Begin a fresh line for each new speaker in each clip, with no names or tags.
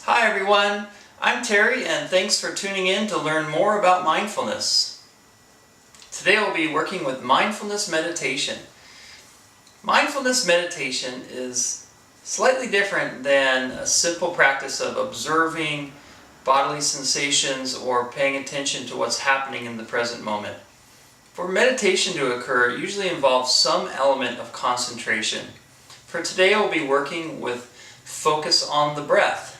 Hi everyone, I'm Terry and thanks for tuning in to learn more about mindfulness. Today I'll be working with mindfulness meditation. Mindfulness meditation is slightly different than a simple practice of observing bodily sensations or paying attention to what's happening in the present moment. For meditation to occur, it usually involves some element of concentration. For today I'll be working with focus on the breath.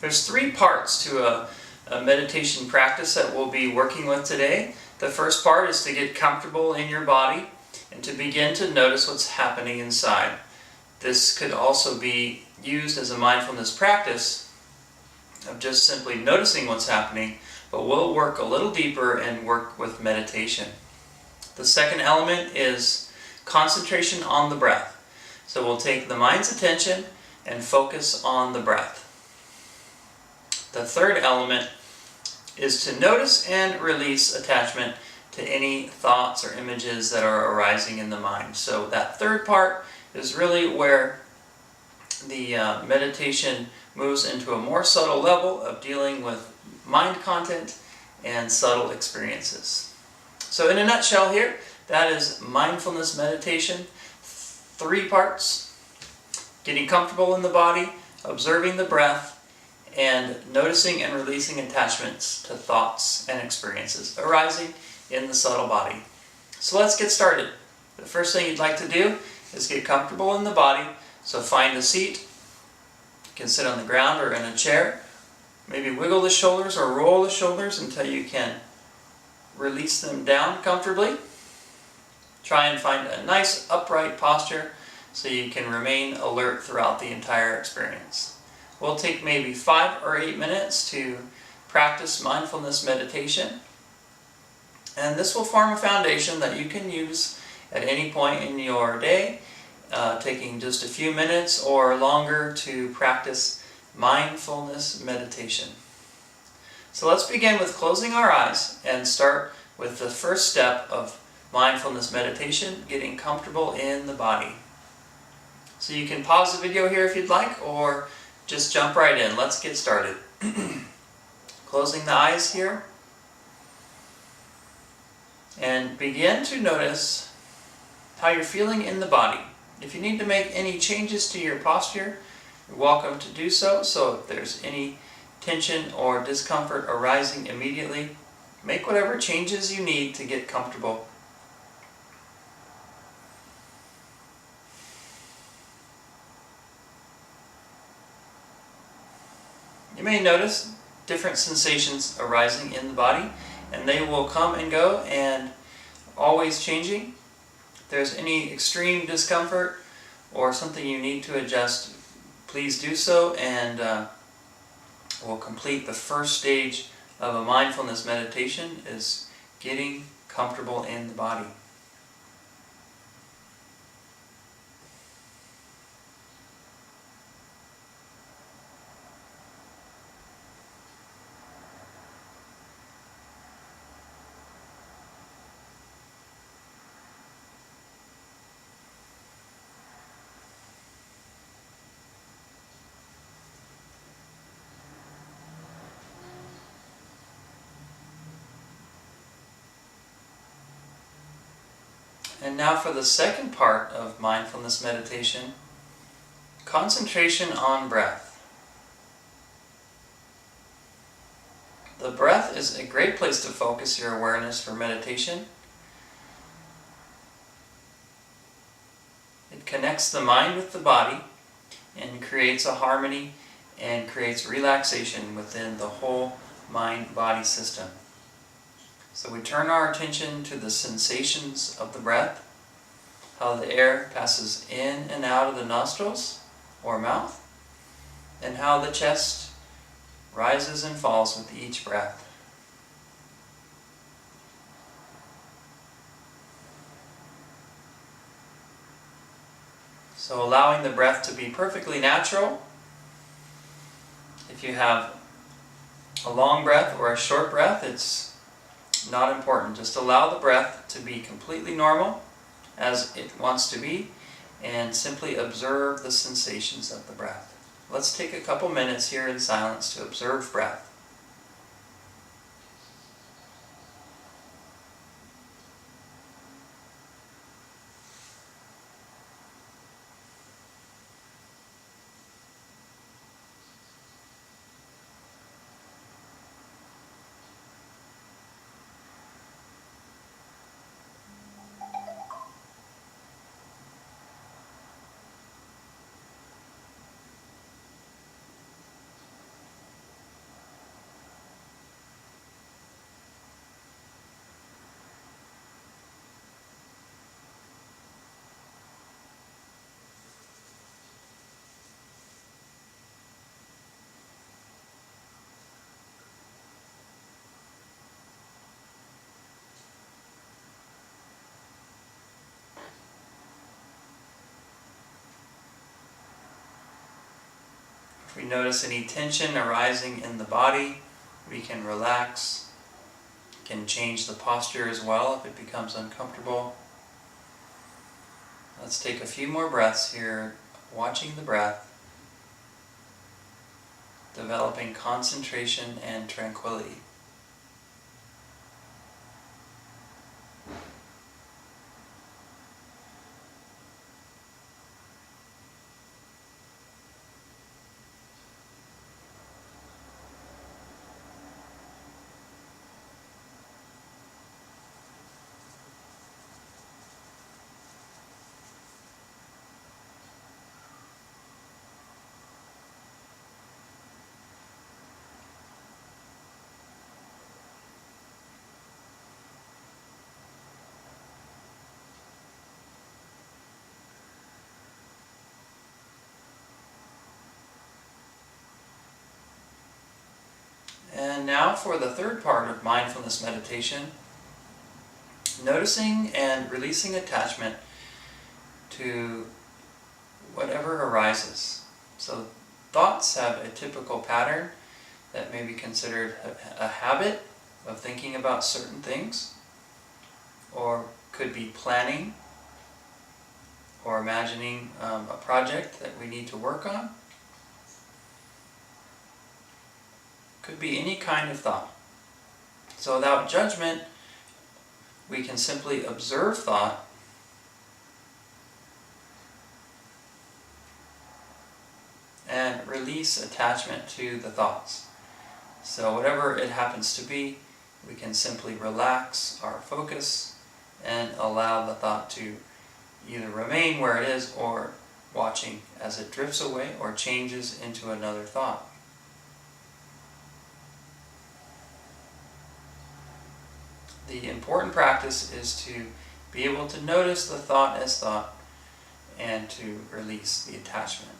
There's three parts to a meditation practice that we'll be working with today. The first part is to get comfortable in your body and to begin to notice what's happening inside. This could also be used as a mindfulness practice of just simply noticing what's happening, but we'll work a little deeper and work with meditation. The second element is concentration on the breath. So we'll take the mind's attention and focus on the breath. The third element is to notice and release attachment to any thoughts or images that are arising in the mind. So that third part is really where the meditation moves into a more subtle level of dealing with mind content and subtle experiences. So in a nutshell here, that is mindfulness meditation. Three parts: getting comfortable in the body, observing the breath, and noticing and releasing attachments to thoughts and experiences arising in the subtle body. So let's get started. The first thing you'd like to do is get comfortable in the body. So find a seat. You can sit on the ground or in a chair. Maybe wiggle the shoulders or roll the shoulders until you can release them down comfortably. Try and find a nice upright posture so you can remain alert throughout the entire experience. We'll take maybe 5 or 8 minutes to practice mindfulness meditation. And this will form a foundation that you can use at any point in your day, taking just a few minutes or longer to practice mindfulness meditation. So let's begin with closing our eyes and start with the first step of mindfulness meditation, getting comfortable in the body. So you can pause the video here if you'd like, or just jump right in. Let's get started. Closing the eyes here. And begin to notice how you're feeling in the body. If you need to make any changes to your posture, you're welcome to do so. So if there's any tension or discomfort arising immediately, make whatever changes you need to get comfortable. You may notice different sensations arising in the body, and they will come and go and always changing. If there's any extreme discomfort or something you need to adjust, please do so, and we'll complete the first stage of a mindfulness meditation, is getting comfortable in the body. And now for the second part of mindfulness meditation, concentration on breath. The breath is a great place to focus your awareness for meditation. It connects the mind with the body and creates a harmony and creates relaxation within the whole mind-body system. So we turn our attention to the sensations of the breath, how the air passes in and out of the nostrils or mouth, and how the chest rises and falls with each breath. So allowing the breath to be perfectly natural. If you have a long breath or a short breath, it's not important. Just allow the breath to be completely normal as it wants to be, and simply observe the sensations of the breath. let's take a couple minutes here in silence to observe breath. If we notice any tension arising in the body, we can relax, can change the posture as well if it becomes uncomfortable. Let's take a few more breaths here, watching the breath, developing concentration and tranquility. And now for the third part of mindfulness meditation, noticing and releasing attachment to whatever arises. So thoughts have a typical pattern that may be considered a habit of thinking about certain things, or could be planning or imagining a project that we need to work on. Could be any kind of thought. So without judgment, we can simply observe thought and release attachment to the thoughts. So whatever it happens to be, we can simply relax our focus and allow the thought to either remain where it is or watching as it drifts away or changes into another thought. The important practice is to be able to notice the thought as thought and to release the attachment.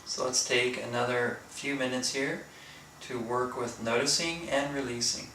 So let's take another few minutes here to work with noticing and releasing.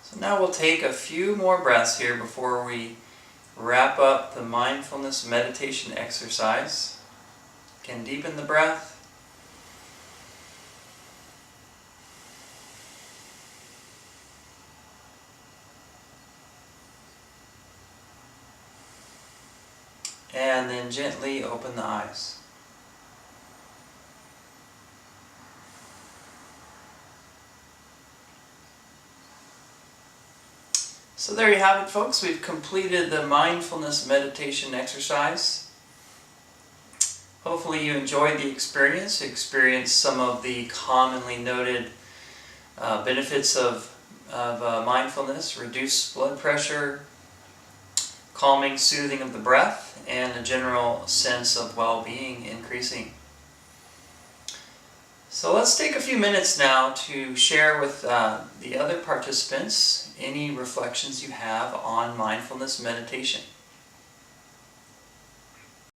So now we'll take a few more breaths here before we wrap up the mindfulness meditation exercise. Again, deepen the breath. And then gently open the eyes. So there you have it, folks. We've completed the mindfulness meditation exercise. Hopefully you enjoyed the experience, experienced some of the commonly noted benefits of mindfulness: reduced blood pressure, calming, soothing of the breath, and a general sense of well-being increasing. So let's take a few minutes now to share with the other participants any reflections you have on mindfulness meditation.